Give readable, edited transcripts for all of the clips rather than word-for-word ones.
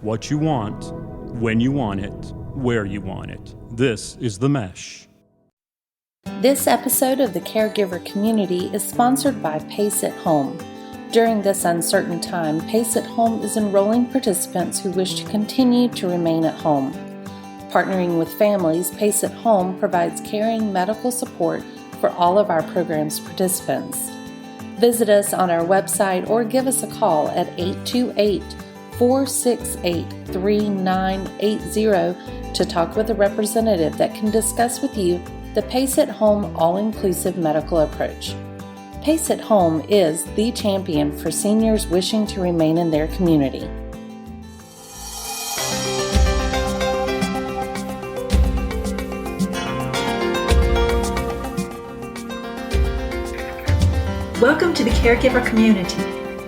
what you want, when you want it, where you want it. This is The Mesh. This episode of the Caregiver Community is sponsored by Pace at Home. During this uncertain time, Pace at Home is enrolling participants who wish to continue to remain at home. Partnering with families, Pace at Home provides caring medical support for all of our program's participants. Visit us on our website or give us a call at 828-468-3980 to talk with a representative that can discuss with you the Pace at Home all-inclusive medical approach. Pace at Home is the champion for seniors wishing to remain in their community. Welcome to the Caregiver Community.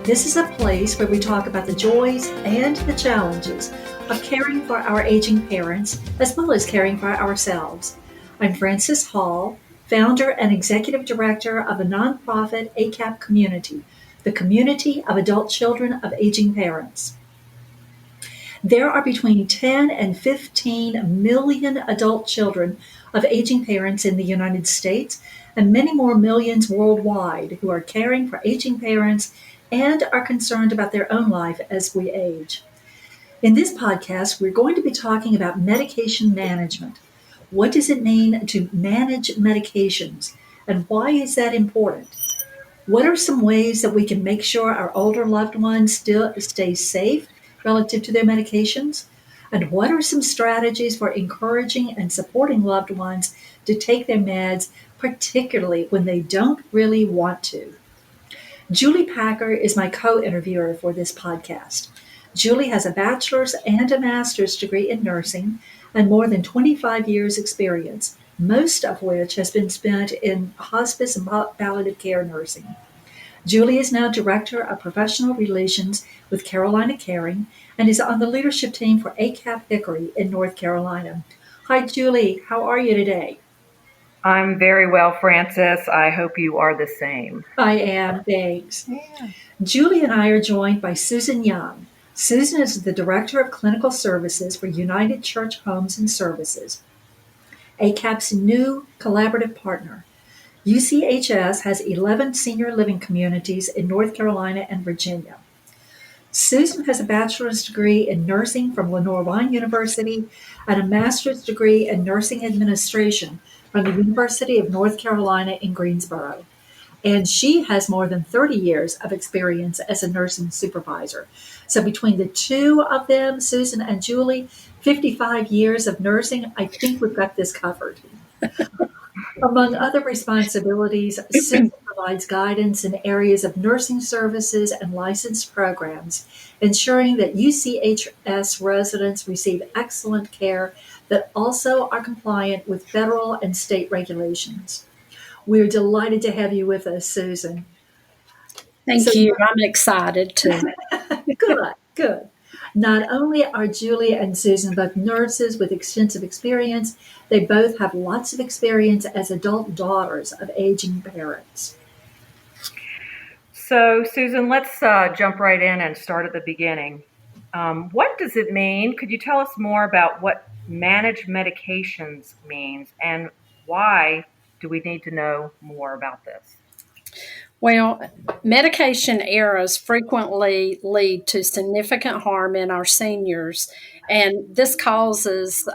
This is a place where we talk about the joys and the challenges of caring for our aging parents, as well as caring for ourselves. I'm Frances Hall, founder and executive director of the nonprofit ACAP Community, the community of adult children of aging parents. There are between 10 and 15 million adult children of aging parents in the United States, and many more millions worldwide who are caring for aging parents and are concerned about their own life as we age. In this podcast, we're going to be talking about medication management. What does it mean to manage medications, and why is that important? What are some ways that we can make sure our older loved ones still stay safe relative to their medications? And what are some strategies for encouraging and supporting loved ones to take their meds, particularly when they don't really want to? Julie Packer is my co-interviewer for this podcast. Julie has a bachelor's and a master's degree in nursing and more than 25 years experience, most of which has been spent in hospice and palliative care nursing. Julie is now Director of Professional Relations with Carolina Caring and is on the leadership team for ACAP Hickory in North Carolina. Hi, Julie. How are you today? I'm very well, Frances. I hope you are the same. I am. Thanks. Yeah. Julie and I are joined by Susan Young. Susan is the Director of Clinical Services for United Church Homes and Services, ACAP's new collaborative partner. UCHS has 11 senior living communities in North Carolina and Virginia. Susan has a bachelor's degree in nursing from Lenoir-Rhyne University and a master's degree in nursing administration from the University of North Carolina in Greensboro. And she has more than 30 years of experience as a nursing supervisor. So between the two of them, Susan and Julie, 55 years of nursing, I think we've got this covered. Among other responsibilities, Susan provides guidance in areas of nursing services and licensed programs, ensuring that UCHS residents receive excellent care that also are compliant with federal and state regulations. We're delighted to have you with us, Susan. Thank you. I'm excited too. Good. Not only are Julie and Susan both nurses with extensive experience, they both have lots of experience as adult daughters of aging parents. So, Susan, let's jump right in and start at the beginning. What does it mean? Could you tell us more about what managed medications means, and why do we need to know more about this? Well, medication errors frequently lead to significant harm in our seniors, and this causes,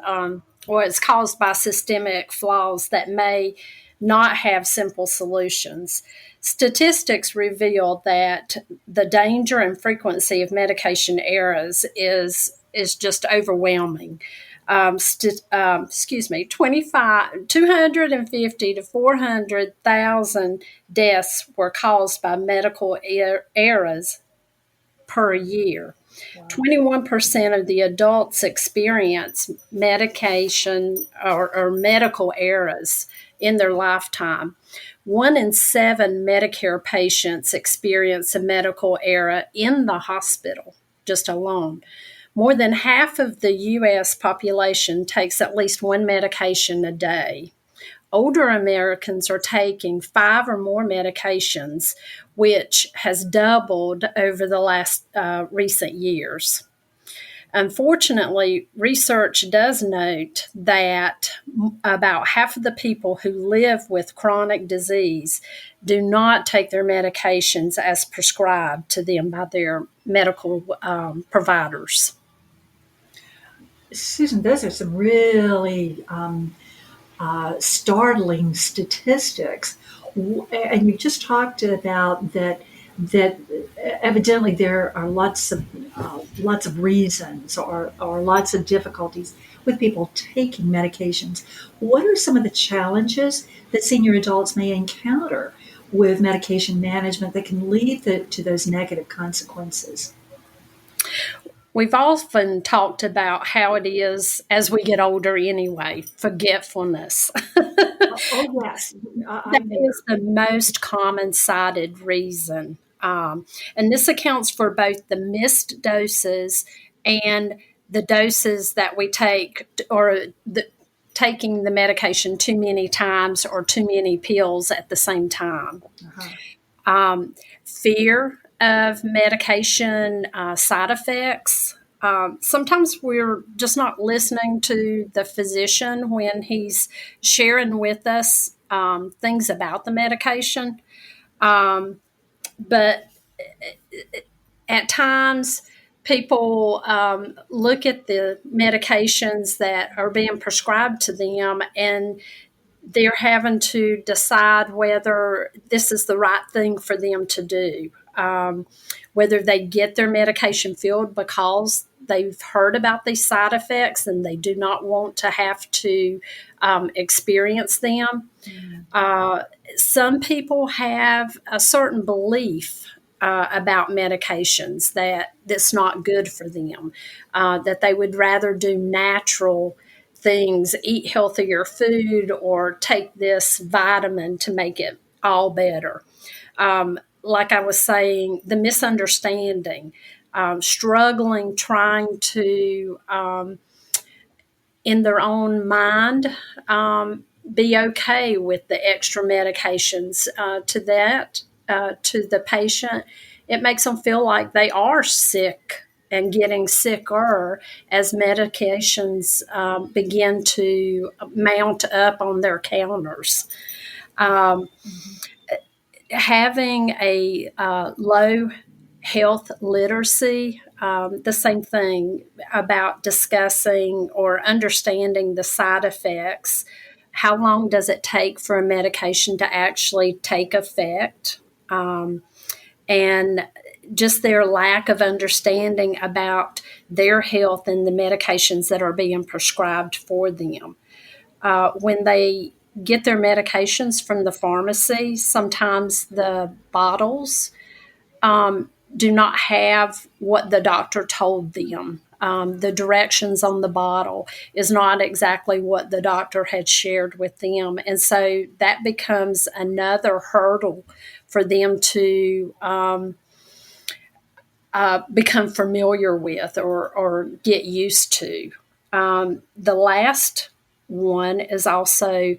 it's caused by systemic flaws that may not have simple solutions. Statistics reveal that the danger and frequency of medication errors is just overwhelming. 250 to 400,000 deaths were caused by medical errors per year. Wow. 21% of the adults experience medication or medical errors in their lifetime. 1 in 7 Medicare patients experience a medical error in the hospital, just alone. More than half of the U.S. population takes at least one medication a day. Older Americans are taking 5 or more medications, which has doubled over the last recent years. Unfortunately, research does note that about half of the people who live with chronic disease do not take their medications as prescribed to them by their medical providers. Susan, those are some really startling statistics. And you just talked about that evidently there are lots of reasons or lots of difficulties with people taking medications. What are some of the challenges that senior adults may encounter with medication management that can lead to those negative consequences? We've often talked about how it is as we get older anyway, forgetfulness. Oh yes, That I'm there. is the most common cited reason. And this accounts for both the missed doses and the doses that we take, or taking the medication too many times or too many pills at the same time. Fear of medication side effects. Sometimes we're just not listening to the physician when he's sharing with us things about the medication. But at times, people look at the medications that are being prescribed to them, and they're having to decide whether this is the right thing for them to do. Whether they get their medication filled because they've heard about these side effects and they do not want to have to experience them. Some people have a certain belief about medications that's not good for them, that they would rather do natural things, eat healthier food, or take this vitamin to make it all better. Like I was saying, the misunderstanding, struggling, trying to, in their own mind, be okay with the extra medications to the patient. It makes them feel like they are sick and getting sicker as medications begin to mount up on their counters. Having a low health literacy, the same thing about discussing or understanding the side effects. How long does it take for a medication to actually take effect? And just their lack of understanding about their health and the medications that are being prescribed for them. When they get their medications from the pharmacy, sometimes the bottles do not have what the doctor told them. The directions on the bottle is not exactly what the doctor had shared with them. And so that becomes another hurdle for them to become familiar with or get used to. The last one is also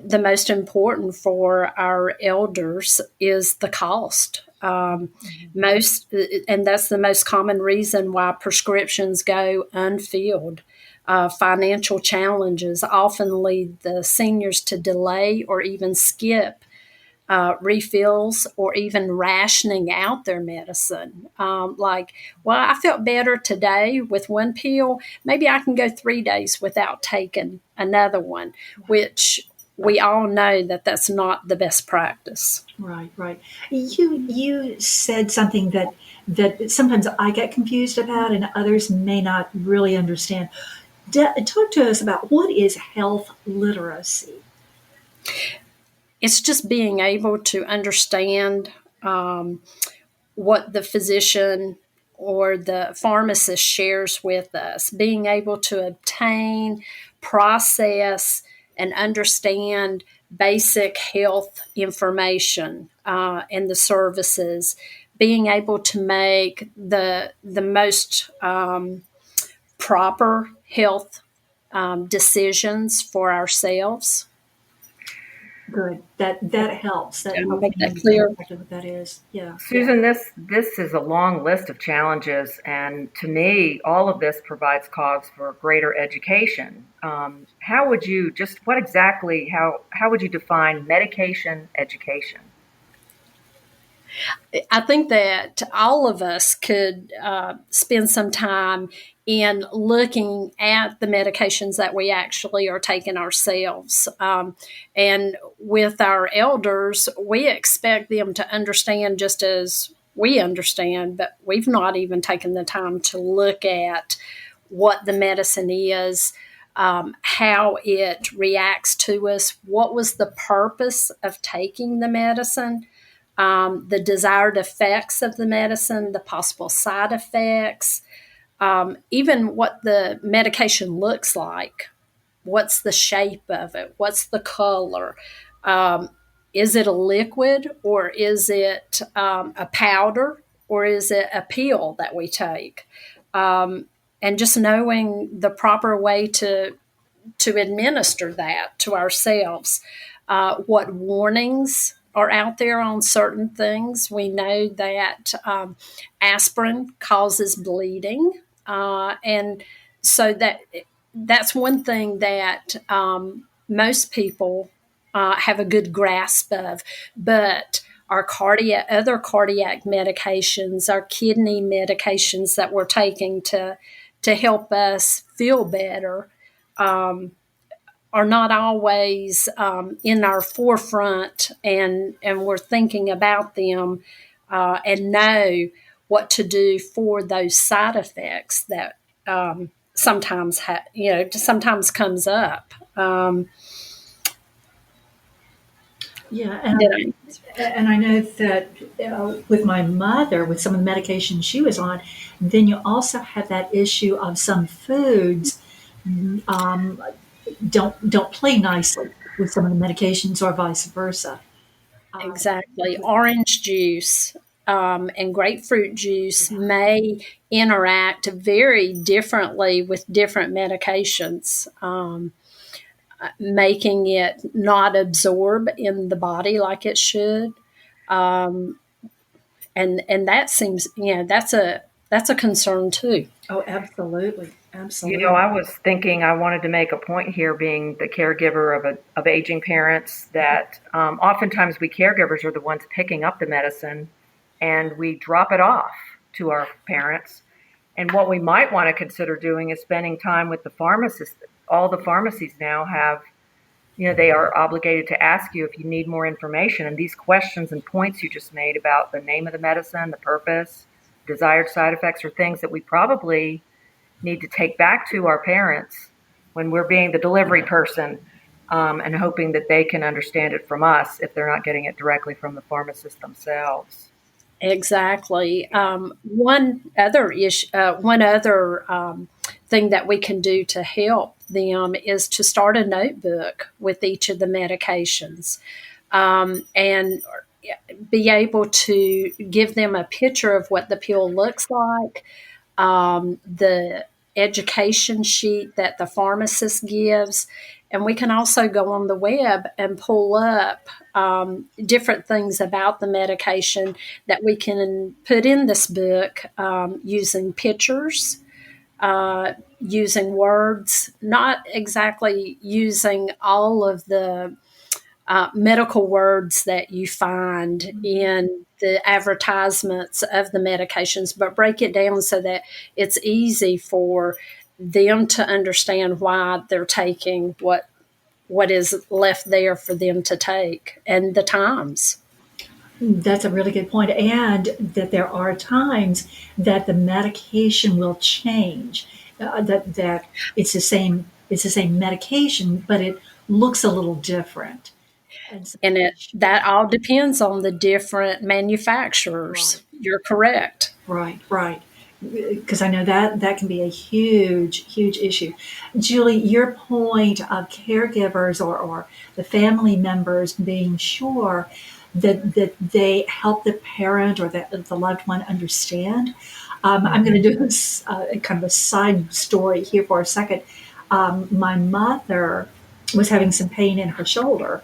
the most important for our elders is the cost. And that's the most common reason why prescriptions go unfilled. Financial challenges often lead the seniors to delay or even skip refills or even rationing out their medicine. Like, well, I felt better today with one pill. Maybe I can go 3 days without taking another one, which we all know that that's not the best practice. Right, right. You said something that sometimes I get confused about, and others may not really understand. Talk to us about what is health literacy. It's just being able to understand what the physician or the pharmacist shares with us, being able to obtain, process, and understand basic health information and the services, being able to make the most proper health decisions for ourselves. Good. That helps. That Trying to helps make me that understand clear. exactly what that is. Yeah. Yeah. Susan, this is a long list of challenges, and to me, all of this provides cause for greater education. How would you just what exactly how would you define medication education? I think that all of us could spend some time in looking at the medications that we actually are taking ourselves. And with our elders, we expect them to understand just as we understand, but we've not even taken the time to look at what the medicine is. How it reacts to us, what was the purpose of taking the medicine, the desired effects of the medicine, the possible side effects, even what the medication looks like. What's the shape of it? What's the color? Um, is it a liquid, or is it a powder, or is it a pill that we take? And just knowing the proper way to administer that to ourselves. What warnings are out there on certain things? We know that aspirin causes bleeding, and so that's one thing that most people have a good grasp of, but our other cardiac medications, our kidney medications that we're taking to help us feel better, um, are not always in our forefront, and we're thinking about them and know what to do for those side effects that sometimes comes up. Yeah. Did I? And I know that with my mother, with some of the medication she was on, then you also have that issue of some foods um, don't play nicely with some of the medications, or vice versa. Um, Exactly. Orange juice and grapefruit juice yeah. may interact very differently with different medications, making it not absorb in the body like it should. Um, and that seems, that's a concern too. Oh, absolutely, You know, absolutely. I was thinking I wanted to make a point here, being the caregiver of aging parents, that oftentimes we caregivers are the ones picking up the medicine, and we drop it off to our parents. And what we might want to consider doing is spending time with the pharmacist. All the pharmacies now have, they are obligated to ask you if you need more information. And these questions and points you just made about the name of the medicine, the purpose, desired side effects, are things that we probably need to take back to our parents when we're being the delivery person, and hoping that they can understand it from us if they're not getting it directly from the pharmacist themselves. Exactly. One other thing that we can do to help them is to start a notebook with each of the medications, and be able to give them a picture of what the pill looks like, the education sheet that the pharmacist gives. And we can also go on the web and pull up different things about the medication that we can put in this book, using pictures, using words, not exactly using all of the medical words that you find in the advertisements of the medications, but break it down so that it's easy for them to understand why they're taking what is left there for them to take, and the times. That's a really good point, and that there are times that the medication will change. That it's the same medication, but it looks a little different. And so, And that all depends on the different right, manufacturers. You're correct. right, right. Because I know that can be a huge, huge issue. Julie, your point of caregivers, or the family members being sure that they help the parent or the loved one understand. I'm going to do kind of a side story here for a second. My mother was having some pain in her shoulder,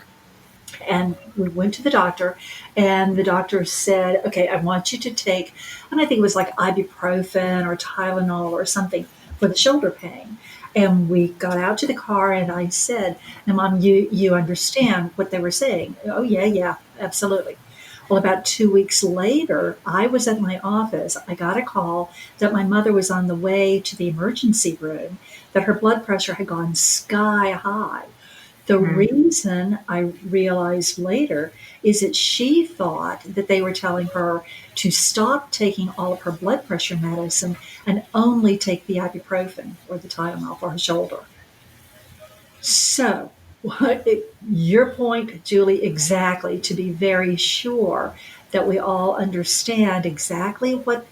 And we went to the doctor, and the doctor said, okay, I want you to take, and I think it was like ibuprofen or Tylenol or something for the shoulder pain. And we got out to the car, and I said, now, Mom, you understand what they were saying? Oh, yeah, yeah, absolutely. Well, about 2 weeks later, I was at my office. I got a call that my mother was on the way to the emergency room, that her blood pressure had gone sky high. The reason I realized later is that she thought that they were telling her to stop taking all of her blood pressure medicine and only take the ibuprofen or the Tylenol for her shoulder. So, your point, Julie, exactly, to be very sure that we all understand exactly what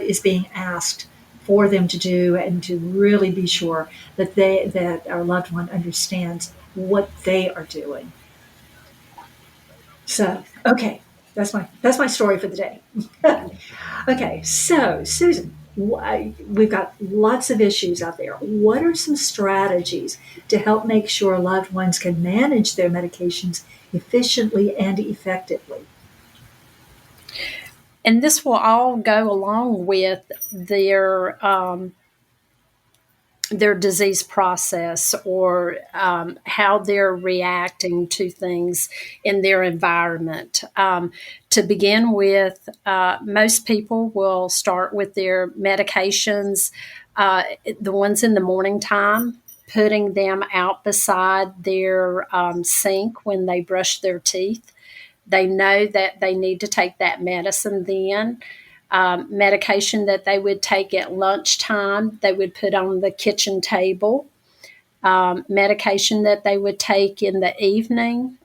is being asked for them to do, and to really be sure that our loved one understands what they are doing. So, okay, that's my story for the day. Okay, so Susan, we've got lots of issues out there. What are some strategies to help make sure loved ones can manage their medications efficiently and effectively? And this will all go along with their disease process, or how they're reacting to things in their environment. To begin with, most people will start with their medications, the ones in the morning time, putting them out beside their sink when they brush their teeth. They know that they need to take that medicine then. Medication that they would take at lunchtime, they would put on the kitchen table. Medication that they would take in the evening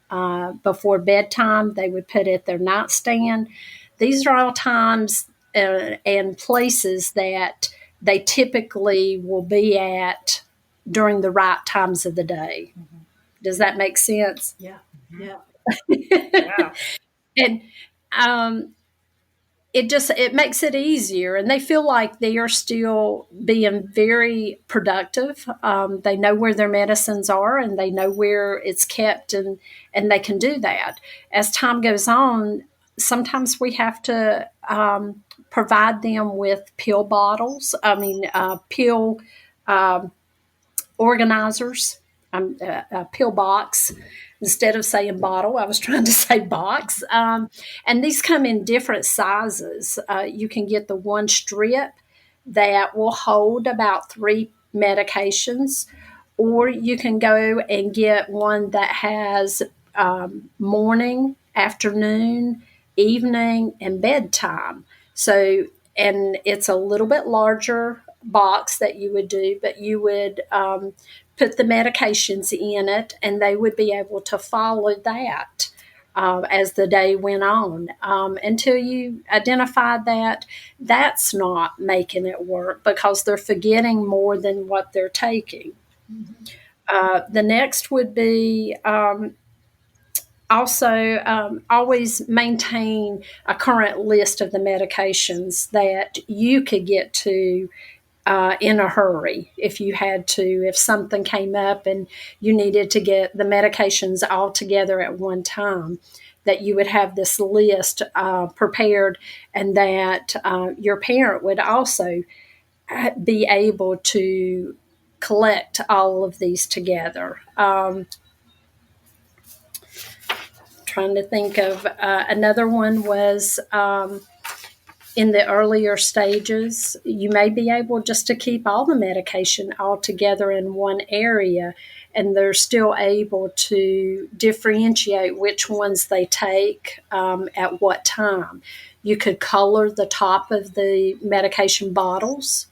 before bedtime, they would put at their nightstand. These are all times and places that they typically will be at during the right times of the day. Does that make sense? Yeah, yeah. Yeah. And um, it makes it easier, and they feel like they are still being very productive. They know where their medicines are, and they know where it's kept, and they can do that. As time goes on, sometimes we have to provide them with pill bottles. Pill organizers, a pill box. Instead of saying bottle, I was trying to say box. And these come in different sizes. You can get the one strip that will hold about 3 medications, or you can go and get one that has morning, afternoon, evening, and bedtime. So, and it's a little bit larger box that you would do, but you would put the medications in it, and they would be able to follow that as the day went on, until you identified that that's not making it work because they're forgetting more than what they're taking. The next would be also always maintain a current list of the medications that you could get to in a hurry if you had to, if something came up and you needed to get the medications all together at one time, that you would have this list prepared, and that your parent would also be able to collect all of these together. Trying to think of another one was in the earlier stages, you may be able just to keep all the medication all together in one area, and they're still able to differentiate which ones they take at what time. You could color the top of the medication bottles,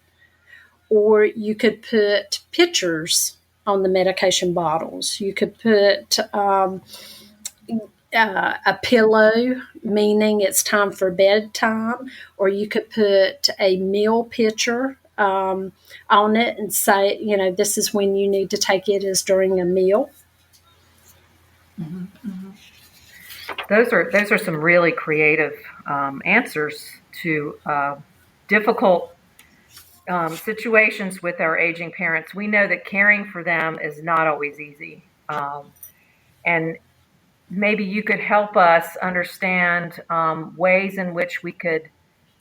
or you could put pictures on the medication bottles. You could put a pillow, meaning it's time for bedtime, or you could put a meal picture on it and say, this is when you need to take it, is during a meal. Those are some really creative answers to difficult situations with our aging parents. We know that caring for them is not always easy, and maybe you could help us understand ways in which we could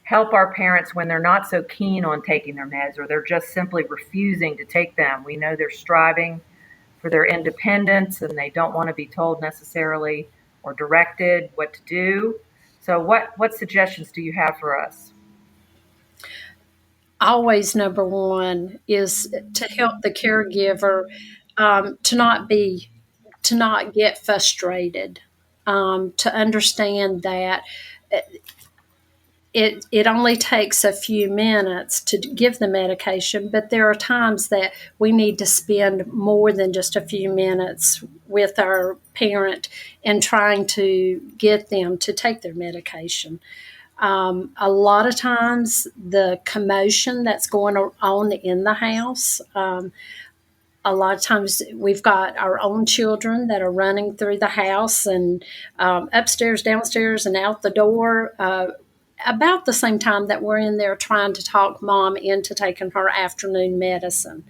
help our parents when they're not so keen on taking their meds or they're just simply refusing to take them. We know they're striving for their independence and they don't want to be told necessarily or directed what to do. So, what suggestions do you have for us? Always number one is to help the caregiver to not get frustrated, to understand that it only takes a few minutes to give the medication, but there are times that we need to spend more than just a few minutes with our parent and trying to get them to take their medication. A lot of times, the commotion that's going on in the house, a lot of times we've got our own children that are running through the house and upstairs, downstairs, and out the door. About the same time that we're in there trying to talk mom into taking her afternoon medicine.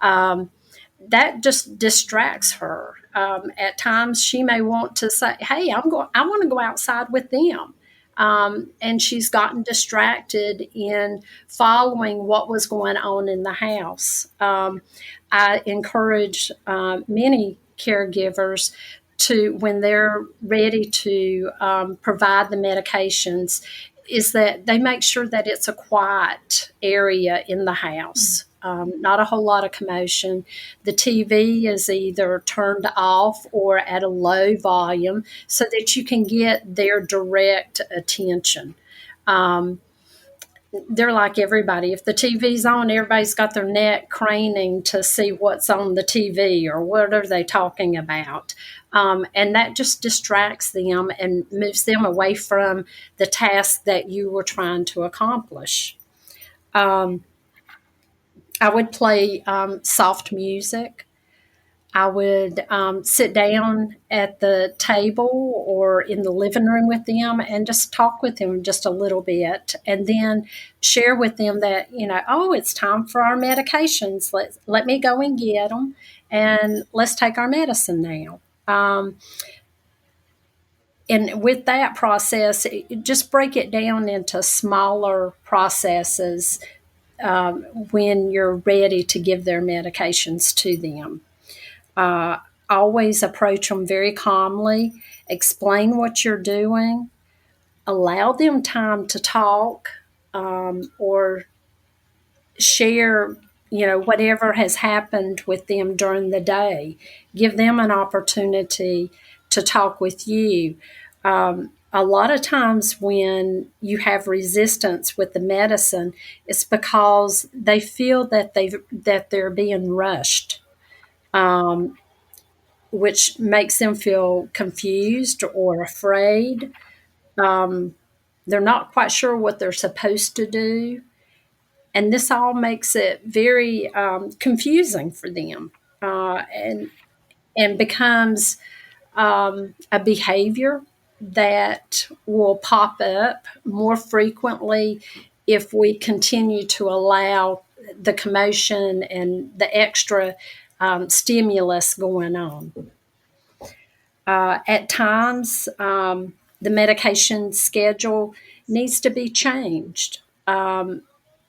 That just distracts her. At times, she may want to say, "Hey, I want to go outside with them," and she's gotten distracted in following what was going on in the house. I encourage many caregivers to, when they're ready to provide the medications, is that they make sure that it's a quiet area in the house. Not a whole lot of commotion. The TV is either turned off or at a low volume so that you can get their direct attention. They're like everybody. If the TV's on, everybody's got their neck craning to see what's on the TV or what are they talking about. And that just distracts them and moves them away from the task that you were trying to accomplish. I would play soft music. I would sit down at the table or in the living room with them and just talk with them just a little bit, and then share with them that, oh, it's time for our medications. Let me go and get them, and let's take our medicine now. And with that process, just break it down into smaller processes when you're ready to give their medications to them. Always approach them very calmly, explain what you're doing, allow them time to talk or share, whatever has happened with them during the day. Give them an opportunity to talk with you. A lot of times when you have resistance with the medicine, it's because they feel that they're being rushed, which makes them feel confused or afraid. They're not quite sure what they're supposed to do. And this all makes it very confusing for them, and becomes a behavior that will pop up more frequently if we continue to allow the commotion and the extra stimulus going on. At times, the medication schedule needs to be changed.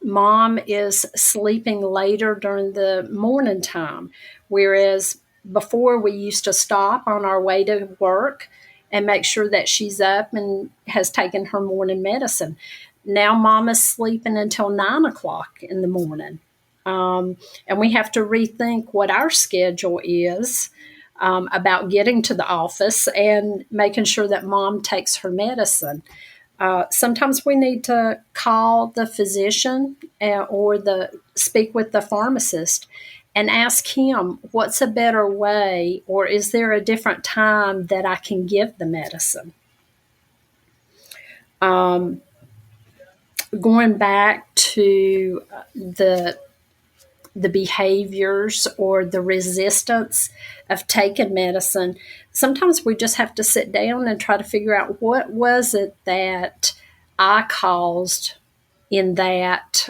Mom is sleeping later during the morning time, whereas before we used to stop on our way to work and make sure that she's up and has taken her morning medicine. Now mom is sleeping until 9 o'clock in the morning. And we have to rethink what our schedule is about getting to the office and making sure that mom takes her medicine. Sometimes we need to call the physician or speak with the pharmacist and ask him what's a better way, or is there a different time that I can give the medicine. Going back to the behaviors or the resistance of taking medicine, sometimes we just have to sit down and try to figure out what was it that I caused in that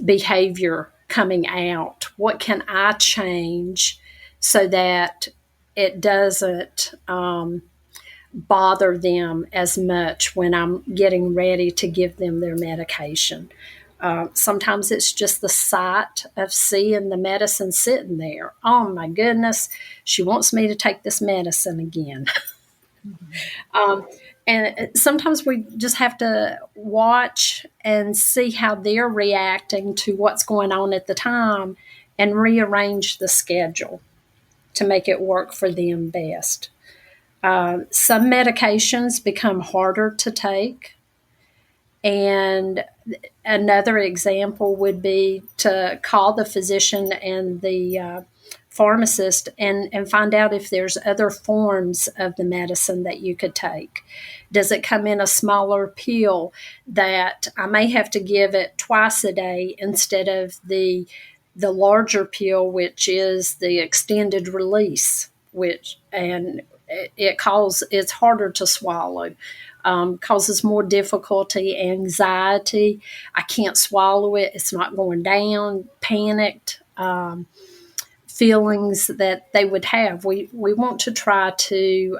behavior coming out. What can I change so that it doesn't bother them as much when I'm getting ready to give them their medication. Sometimes it's just the sight of seeing the medicine sitting there. Oh my goodness, she wants me to take this medicine again. um, and sometimes we just have to watch and see how they're reacting to what's going on at the time and rearrange the schedule to make it work for them best. Some medications become harder to take. And another example would be to call the physician and the pharmacist and find out if there's other forms of the medicine that you could take. Does it come in a smaller pill that I may have to give it twice a day instead of the larger pill, which is the extended release, it's harder to swallow. Causes more difficulty, anxiety. I can't swallow it. It's not going down. Panicked feelings that they would have. We want to try to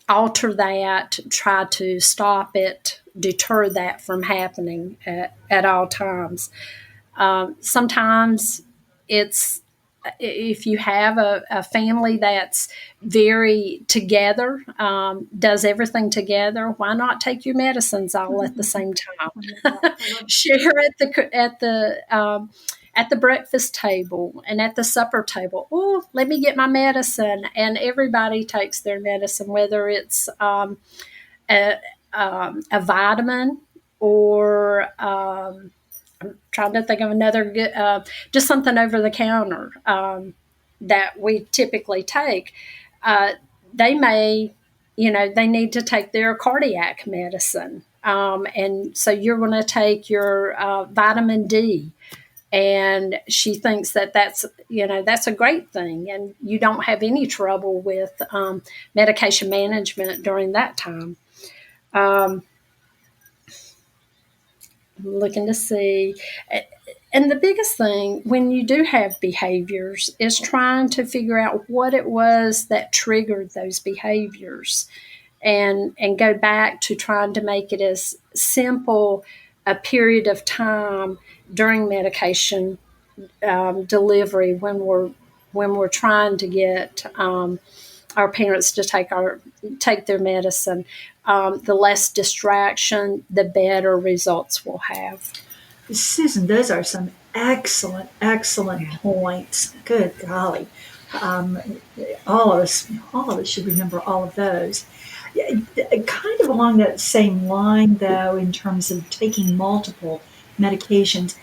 alter that, try to stop it, deter that from happening at all times. Sometimes it's if you have a family that's very together, does everything together, why not take your medicines all at the same time? Share at the breakfast table and at the supper table. Oh, let me get my medicine, and everybody takes their medicine, whether it's a vitamin or trying to think of another good, just something over the counter that we typically take. They may, they need to take their cardiac medicine. And so you're going to take your vitamin D. And she thinks that's a great thing. And you don't have any trouble with medication management during that time. Looking to see. And the biggest thing when you do have behaviors is trying to figure out what it was that triggered those behaviors and go back to trying to make it as simple a period of time during medication delivery when we're trying to get our parents to take their medicine. The less distraction, the better results we'll have. Susan, those are some excellent points. Good golly. All of us should remember all of those. Kind of along that same line, though, in terms of taking multiple medications,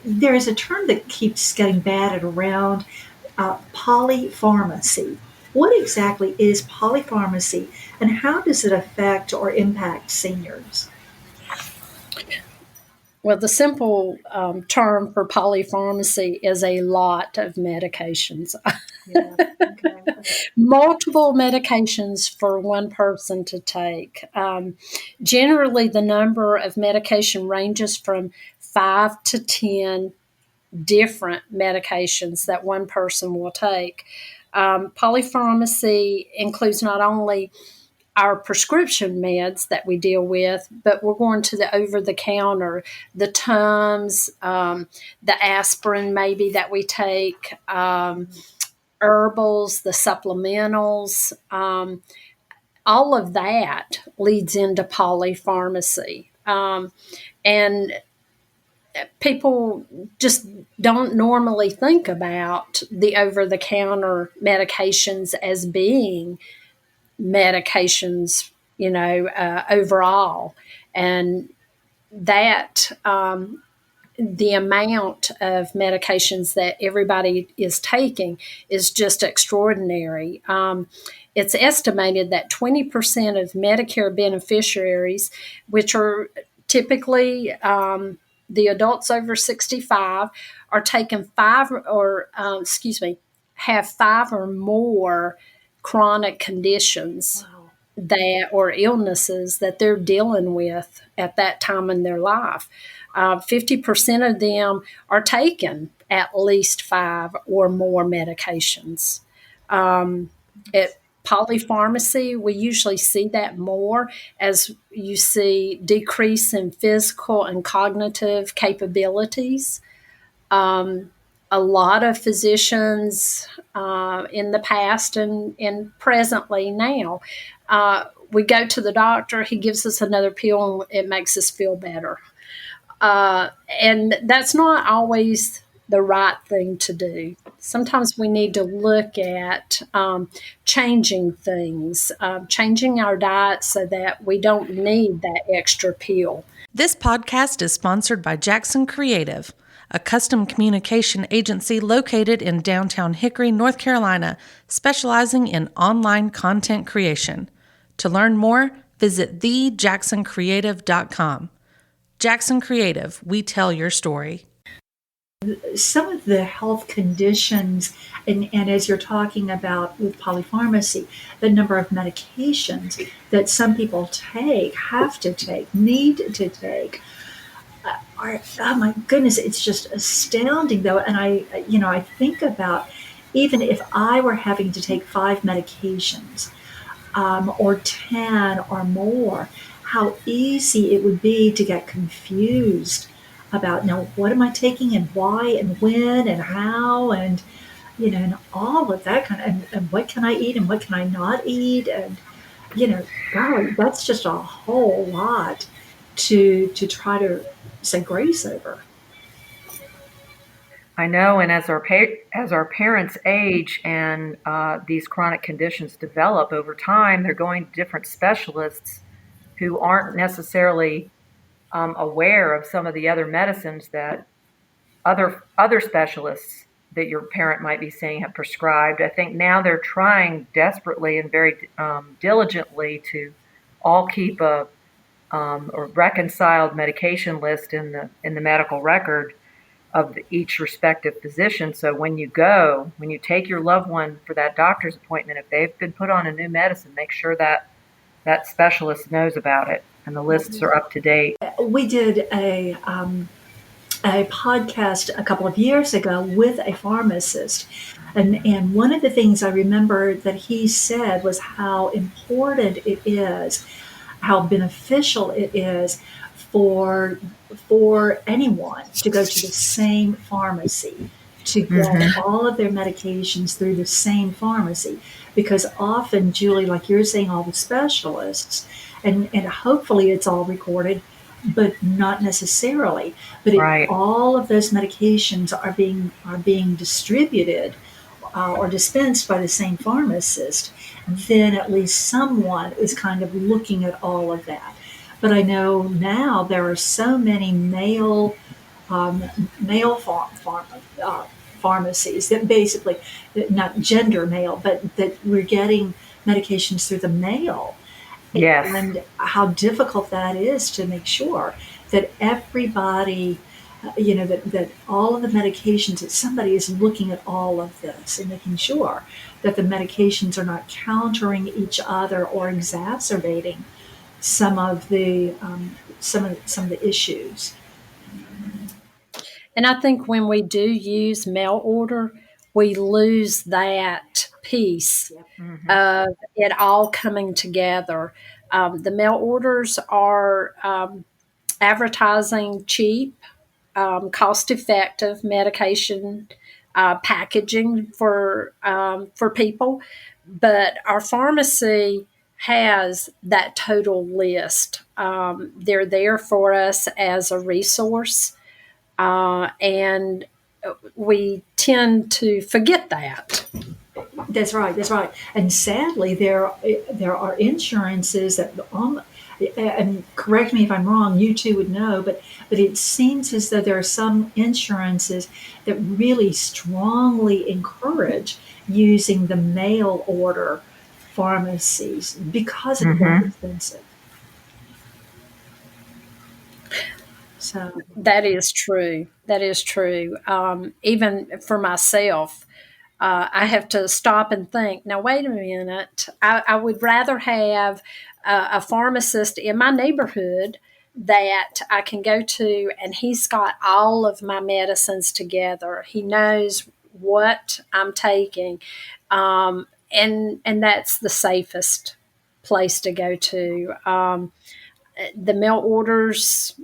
there is a term that keeps getting batted around, polypharmacy. What exactly is polypharmacy, and how does it affect or impact seniors? Well, the simple term for polypharmacy is a lot of medications. Yeah. Okay. Multiple medications for one person to take. Generally, the number of medication ranges from 5 to 10 different medications that one person will take. Polypharmacy includes not only our prescription meds that we deal with, but we're going to the over-the-counter, the Tums, the aspirin maybe that we take, herbals, the supplementals, all of that leads into polypharmacy. And people just don't normally think about the over-the-counter medications as being medications, overall. And that the amount of medications that everybody is taking is just extraordinary. It's estimated that 20% of Medicare beneficiaries, which are typically the adults over 65, are taking have 5 or more chronic conditions. Wow. that or illnesses that they're dealing with at that time in their life. 50% of them are taking at least 5 or more medications. At polypharmacy, we usually see that more as you see decrease in physical and cognitive capabilities. A lot of physicians in the past and presently now, we go to the doctor, he gives us another pill, and it makes us feel better. And that's not always the right thing to do. Sometimes we need to look at changing things, changing our diet so that we don't need that extra pill. This podcast is sponsored by Jackson Creative, a custom communication agency located in downtown Hickory, North Carolina, specializing in online content creation. To learn more, visit thejacksoncreative.com. Jackson Creative, we tell your story. Some of the health conditions, and as you're talking about with polypharmacy, the number of medications that some people take, have to take, need to take, are, oh my goodness, it's just astounding though. And I think about, even if I were having to take 5 medications, or 10 or more, how easy it would be to get confused about, now, what am I taking and why and when and how, and and all of that and what can I eat and what can I not eat, and golly, that's just a whole lot to try to say grace over. I know, and as our parents age and these chronic conditions develop over time, they're going to different specialists who aren't necessarily aware of some of the other medicines that other specialists that your parent might be seeing have prescribed. I think now they're trying desperately and very diligently to all keep a reconciled medication list in the medical record of each respective physician. So when you take your loved one for that doctor's appointment, if they've been put on a new medicine, make sure that that specialist knows about it and the lists are up to date. We did a podcast a couple of years ago with a pharmacist. And one of the things I remember that he said was how important it is, how beneficial it is for anyone to go to the same pharmacy, to get all of their medications through the same pharmacy. Because often, Julie, like you're saying, all the specialists, and hopefully it's all recorded, but not necessarily. But Right. All of those medications are being distributed or dispensed by the same pharmacist, then at least someone is kind of looking at all of that. But I know now there are so many male pharmacies that basically, not gender male, but that we're getting medications through the mail. Yes. And how difficult that is to make sure that everybody, that all of the medications, that somebody is looking at all of this and making sure that the medications are not countering each other or exacerbating some of the issues. And I think when we do use mail order, we lose that piece of it all coming together. The mail orders are advertising cheap, cost-effective medication packaging for people, but our pharmacy has that total list. They're there for us as a resource. And we tend to forget that. That's right. That's right. And sadly, there are insurances that, and correct me if I'm wrong, you two would know, but it seems as though there are some insurances that really strongly encourage using the mail order pharmacies because it's very expensive. So That is true. That is true. Even for myself, I have to stop and think, now, wait a minute. I would rather have a pharmacist in my neighborhood that I can go to, and he's got all of my medicines together. He knows what I'm taking. And that's the safest place to go to. The mail orders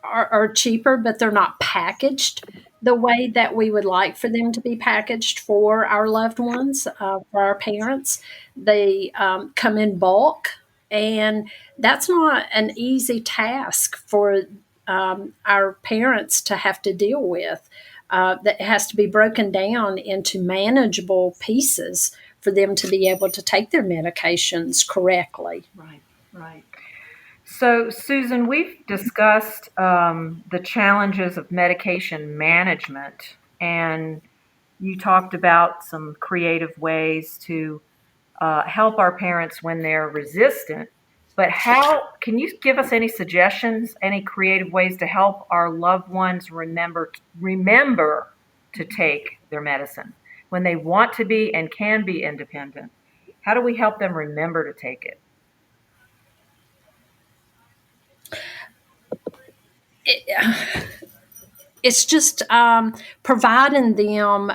are cheaper, but they're not packaged the way that we would like for them to be packaged for our loved ones, for our parents. They come in bulk, and that's not an easy task for our parents to have to deal with. That has to be broken down into manageable pieces for them to be able to take their medications correctly. Right, right. So, Susan, we've discussed the challenges of medication management, and you talked about some creative ways to help our parents when they're resistant. But how can you give us any suggestions, any creative ways to help our loved ones remember to take their medicine when they want to be and can be independent? How do we help them remember to take it? It's just providing them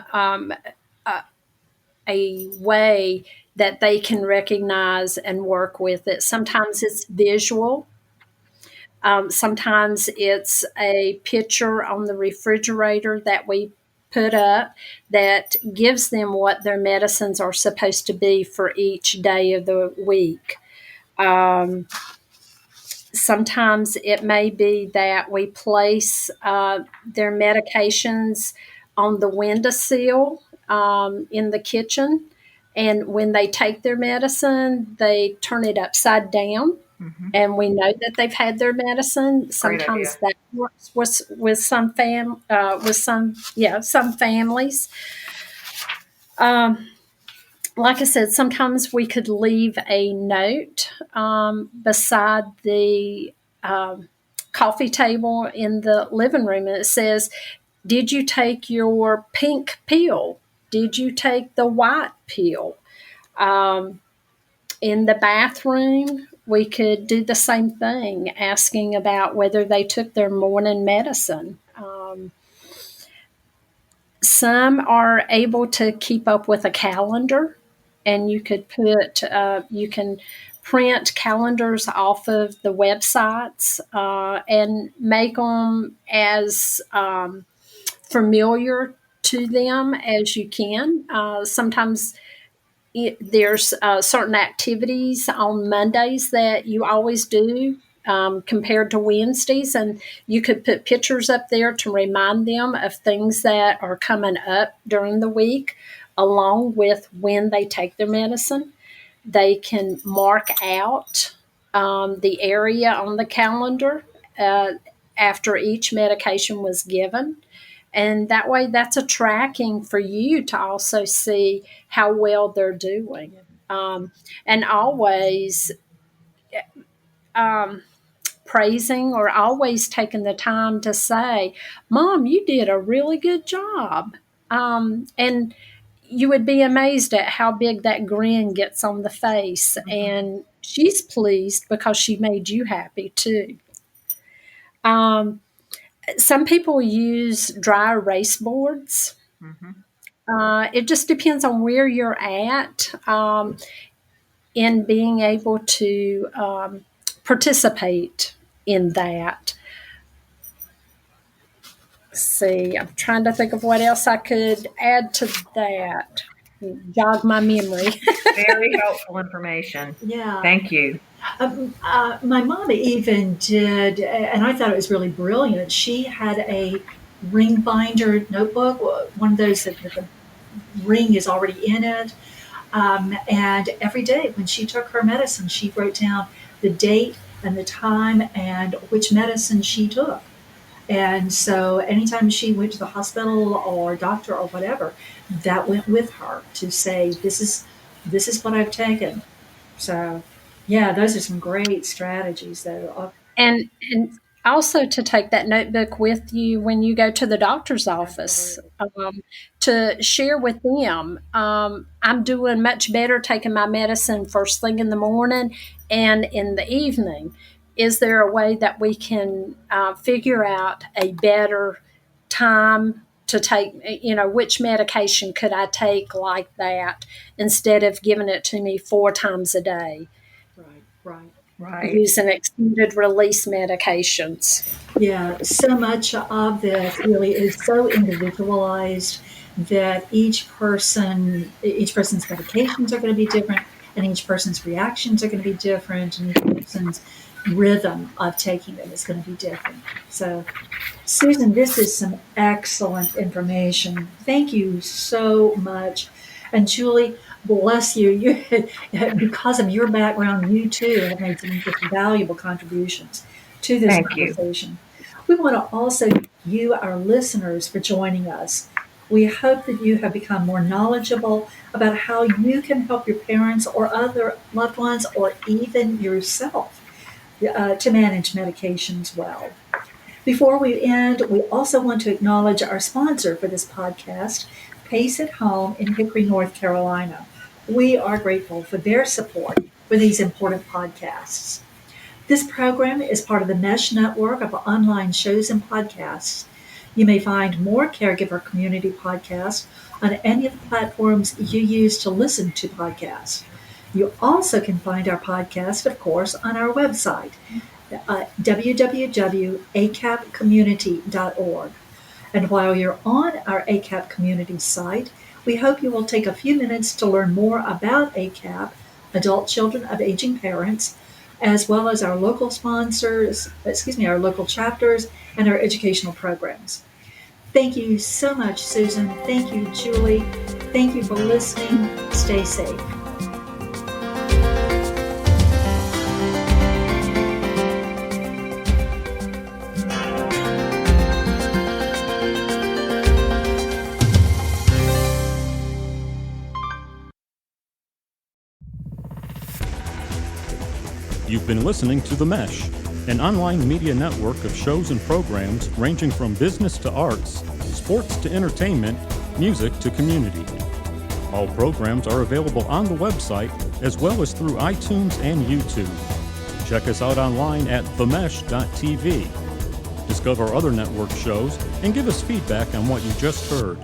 a way that they can recognize and work with it. Sometimes it's visual. Sometimes it's a picture on the refrigerator that we put up that gives them what their medicines are supposed to be for each day of the week. Sometimes it may be that we place their medications on the windowsill in the kitchen. And when they take their medicine, they turn it upside down. Mm-hmm. And we know that they've had their medicine. Great Sometimes idea. that works with some some families. Like I said, sometimes we could leave a note beside the coffee table in the living room, and it says, "Did you take your pink pill? Did you take the white pill?" In the bathroom, we could do the same thing, asking about whether they took their morning medicine. Some are able to keep up with a calendar, and you can print calendars off of the websites and make them as familiar to them as you can. Sometimes there's certain activities on Mondays that you always do compared to Wednesdays, and you could put pictures up there to remind them of things that are coming up during the week, along with when they take their medicine. They can mark out the area on the calendar after each medication was given. And that way, that's a tracking for you to also see how well they're doing. And always praising, or always taking the time to say, "Mom, you did a really good job." And you would be amazed at how big that grin gets on the face. Mm-hmm. And she's pleased because she made you happy too. Um, some people use dry erase boards. Mm-hmm. It just depends on where you're at in being able to participate in that. Let's see, I'm trying to think of what else I could add to that. Jog my memory. Very helpful information. Yeah. Thank you. My mom even did, and I thought it was really brilliant. She had a ring binder notebook, one of those that the ring is already in it. And every day when she took her medicine, she wrote down the date and the time and which medicine she took. And so anytime she went to the hospital or doctor or whatever, that went with her to say, this is what I've taken. So yeah, those are some great strategies though. And Also, to take that notebook with you when you go to the doctor's office, to share with them. I'm doing much better taking my medicine first thing in the morning and in the evening. Is there a way that we can figure out a better time to take, which medication could I take like that instead of giving it to me 4 times a day, Right, right. Right. using extended release medications? Yeah, so much of this really is so individualized that each person's medications are going to be different, and each person's reactions are going to be different, and each person's rhythm of taking them is going to be different. So, Susan, this is some excellent information. Thank you so much. And Julie, bless you. Because of your background, you too have made some just valuable contributions to this Thank you. conversation. We want to also thank you, our listeners, for joining us. We hope that you have become more knowledgeable about how you can help your parents or other loved ones or even yourself to manage medications well. Before we end, we also want to acknowledge our sponsor for this podcast, Pace at Home in Hickory, North Carolina. We are grateful for their support for these important podcasts. This program is part of the Mesh network of online shows and podcasts. You may find more Caregiver Community podcasts on any of the platforms you use to listen to podcasts. You also can find our podcast, of course, on our website, www.acapcommunity.org. And while you're on our ACAP community site, we hope you will take a few minutes to learn more about ACAP, Adult Children of Aging Parents, as well as our local our local chapters, and our educational programs. Thank you so much, Susan. Thank you, Julie. Thank you for listening. Stay safe. You've been listening to The Mesh, an online media network of shows and programs ranging from business to arts, sports to entertainment, music to community. All programs are available on the website as well as through iTunes and YouTube. Check us out online at themesh.tv. Discover other network shows and give us feedback on what you just heard.